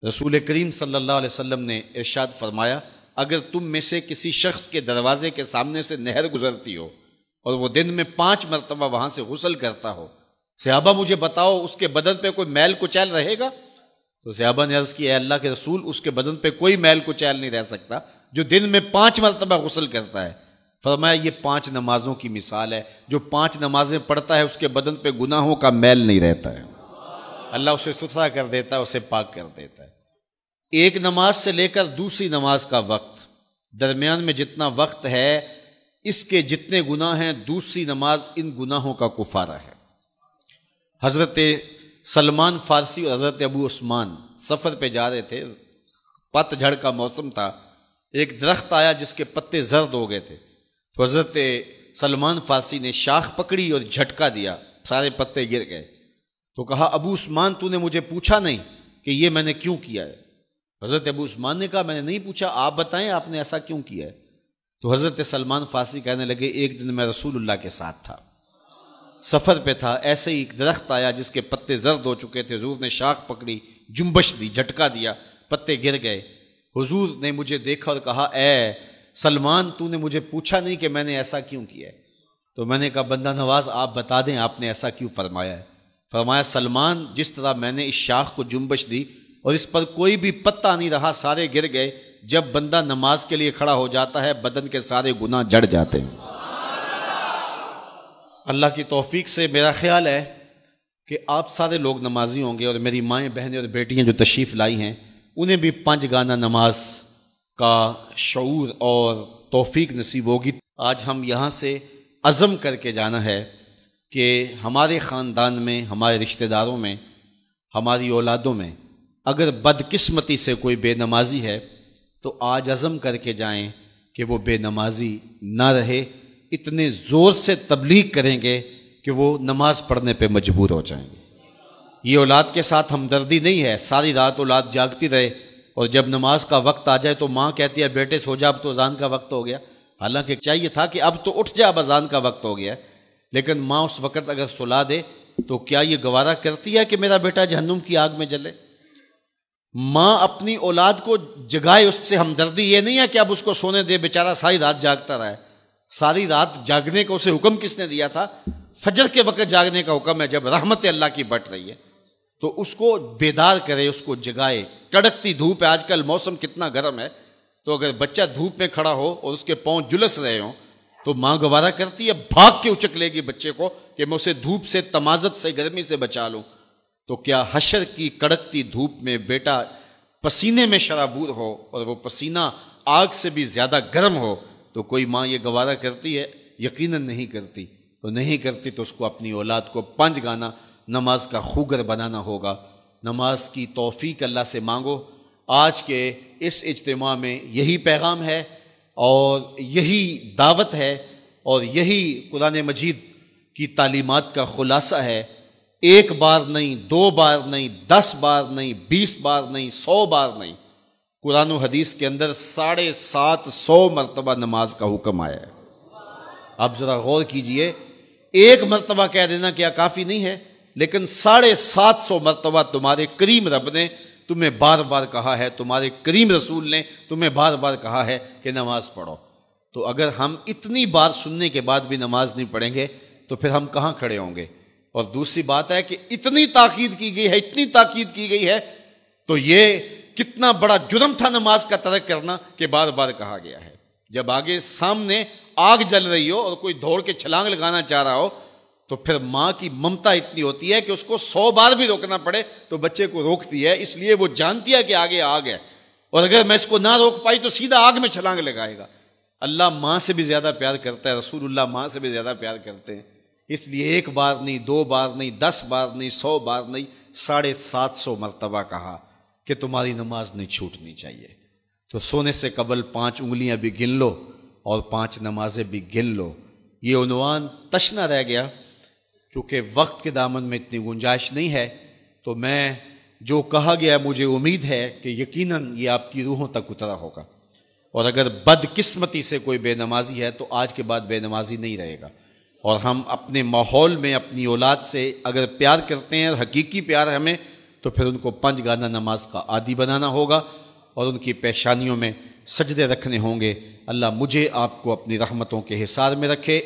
رسول کریم صلی اللہ علیہ وسلم نے ارشاد فرمایا، اگر تم میں سے کسی شخص کے دروازے کے سامنے سے نہر گزرتی ہو اور وہ دن میں 5 مرتبہ وہاں سے غسل کرتا ہو، صحابہ مجھے بتاؤ اس کے بدن پہ کوئی میل کچیل رہے گا؟ تو صحابہ نے عرض کی، اے اللہ کے رسول، اس کے بدن پہ کوئی میل کچیل نہیں رہ سکتا جو دن میں 5 مرتبہ غسل کرتا ہے۔ فرمایا یہ 5 نمازوں کی مثال ہے، جو 5 نمازیں پڑھتا ہے اس کے بدن پہ گناہوں کا میل نہیں رہتا ہے، اللہ اسے ستھرا کر دیتا ہے، اسے پاک کر دیتا ہے۔ ایک نماز سے لے کر دوسری نماز کا وقت، درمیان میں جتنا وقت ہے اس کے جتنے گناہ ہیں، دوسری نماز ان گناہوں کا کفارہ ہے۔ حضرت سلمان فارسی اور حضرت ابو عثمان سفر پہ جا رہے تھے، پت جھڑ کا موسم تھا، ایک درخت آیا جس کے پتے زرد ہو گئے تھے، تو حضرت سلمان فارسی نے شاخ پکڑی اور جھٹکا دیا، سارے پتے گر گئے۔ تو کہا، ابو عثمان تو نے مجھے پوچھا نہیں کہ یہ میں نے کیوں کیا ہے؟ حضرت ابو عثمان نے کہا، میں نے نہیں پوچھا، آپ بتائیں آپ نے ایسا کیوں کیا ہے؟ تو حضرت سلمان فارسی کہنے لگے، ایک دن میں رسول اللہ کے ساتھ تھا، سفر پہ تھا، ایسے ہی ایک درخت آیا جس کے پتے زرد ہو چکے تھے، حضور نے شاخ پکڑی، جنبش دی، جھٹکا دیا، پتے گر گئے۔ حضور نے مجھے دیکھا اور کہا، اے سلمان تو نے مجھے پوچھا نہیں کہ میں نے ایسا کیوں کیا ہے؟ تو میں نے کہا، بندہ نواز آپ بتا دیں آپ نے ایسا کیوں فرمایا ہے؟ فرمایا، سلمان جس طرح میں نے اس شاخ کو جنبش دی اور اس پر کوئی بھی پتا نہیں رہا، سارے گر گئے، جب بندہ نماز کے لیے کھڑا ہو جاتا ہے بدن کے سارے گناہ جڑ جاتے ہیں۔ اللہ کی توفیق سے میرا خیال ہے کہ آپ سارے لوگ نمازی ہوں گے، اور میری مائیں بہنیں اور بیٹیاں جو تشریف لائی ہیں انہیں بھی 5 گانا نماز کا شعور اور توفیق نصیب ہوگی۔ آج ہم یہاں سے عزم کر کے جانا ہے کہ ہمارے خاندان میں، ہمارے رشتہ داروں میں، ہماری اولادوں میں اگر بدقسمتی سے کوئی بے نمازی ہے تو آج عزم کر کے جائیں کہ وہ بے نمازی نہ رہے، اتنے زور سے تبلیغ کریں گے کہ وہ نماز پڑھنے پہ مجبور ہو جائیں گے۔ یہ اولاد کے ساتھ ہمدردی نہیں ہے، ساری رات اولاد جاگتی رہے اور جب نماز کا وقت آ جائے تو ماں کہتی ہے، بیٹے سو جا، اب تو اذان کا وقت ہو گیا، حالانکہ چاہیے تھا کہ اب تو اٹھ جا، اب اذان کا وقت ہو گیا ہے، لیکن ماں اس وقت اگر سلا دے تو کیا یہ گوارا کرتی ہے کہ میرا بیٹا جہنم کی آگ میں جلے؟ ماں اپنی اولاد کو جگائے، اس سے ہمدردی یہ نہیں ہے کہ اب اس کو سونے دے، بیچارہ ساری رات جاگتا رہے۔ ساری رات جاگنے کا اسے حکم کس نے دیا تھا؟ فجر کے وقت جاگنے کا حکم ہے، جب رحمت اللہ کی بٹ رہی ہے تو اس کو بیدار کرے، اس کو جگائے۔ کڑکتی دھوپ ہے، آج کل موسم کتنا گرم ہے، تو اگر بچہ دھوپ میں کھڑا ہو اور اس کے پاؤں جلس رہے ہوں تو ماں گوارا کرتی ہے، بھاگ کے اچک لے گی بچے کو کہ میں اسے دھوپ سے، تمازت سے، گرمی سے بچا لوں۔ تو کیا حشر کی کڑکتی دھوپ میں بیٹا پسینے میں شرابور ہو اور وہ پسینہ آگ سے بھی زیادہ گرم ہو تو کوئی ماں یہ گوارا کرتی ہے؟ یقیناً نہیں کرتی۔ تو نہیں کرتی تو اس کو اپنی اولاد کو 5 گانا نماز کا خوگر بنانا ہوگا۔ نماز کی توفیق اللہ سے مانگو۔ آج کے اس اجتماع میں یہی پیغام ہے اور یہی دعوت ہے اور یہی قرآن مجید کی تعلیمات کا خلاصہ ہے۔ 1 بار نہیں، 2 بار نہیں، 10 بار نہیں، 20 بار نہیں، 100 بار نہیں، قرآن و حدیث کے اندر 750 مرتبہ نماز کا حکم آیا ہے۔ آپ ذرا غور کیجئے، 1 مرتبہ کہہ دینا کیا کافی نہیں ہے؟ لیکن 750 مرتبہ تمہارے کریم رب نے تمہیں بار بار کہا ہے، تمہارے کریم رسول نے تمہیں بار بار کہا ہے کہ نماز پڑھو۔ تو اگر ہم اتنی بار سننے کے بعد بھی نماز نہیں پڑھیں گے تو پھر ہم کہاں کھڑے ہوں گے؟ اور دوسری بات ہے کہ اتنی تاکید کی گئی ہے، اتنی تاکید کی گئی ہے، تو یہ کتنا بڑا جرم تھا نماز کا ترک کرنا کہ بار بار کہا گیا ہے۔ جب آگے سامنے آگ جل رہی ہو اور کوئی دوڑ کے چھلانگ لگانا چاہ رہا ہو تو پھر ماں کی ممتا اتنی ہوتی ہے کہ اس کو 100 بار بھی روکنا پڑے تو بچے کو روکتی ہے، اس لیے وہ جانتی ہے کہ آگے آگ ہے، اور اگر میں اس کو نہ روک پائی تو سیدھا آگ میں چھلانگ لگائے گا۔ اللہ ماں سے بھی زیادہ پیار کرتا ہے، رسول اللہ ماں سے بھی زیادہ پیار کرتے ہیں، اس لیے 1 بار نہیں، 2 بار نہیں، 10 بار نہیں، 100 بار نہیں، 750 مرتبہ کہا کہ تمہاری نماز نہیں چھوٹنی چاہیے۔ تو سونے سے قبل 5 انگلیاں بھی گن لو اور 5 نمازیں بھی گن لو۔ یہ عنوان تشنا رہ گیا، چونکہ وقت کے دامن میں اتنی گنجائش نہیں ہے، تو میں جو کہا گیا مجھے امید ہے کہ یقیناً یہ آپ کی روحوں تک اترا ہوگا، اور اگر بدقسمتی سے کوئی بے نمازی ہے تو آج کے بعد بے نمازی نہیں رہے گا۔ اور ہم اپنے ماحول میں اپنی اولاد سے اگر پیار کرتے ہیں، حقیقی پیار ہمیں، تو پھر ان کو 5 گانا نماز کا عادی بنانا ہوگا اور ان کی پیشانیوں میں سجدے رکھنے ہوں گے۔ اللہ مجھے آپ کو اپنی رحمتوں کے حصار میں رکھے۔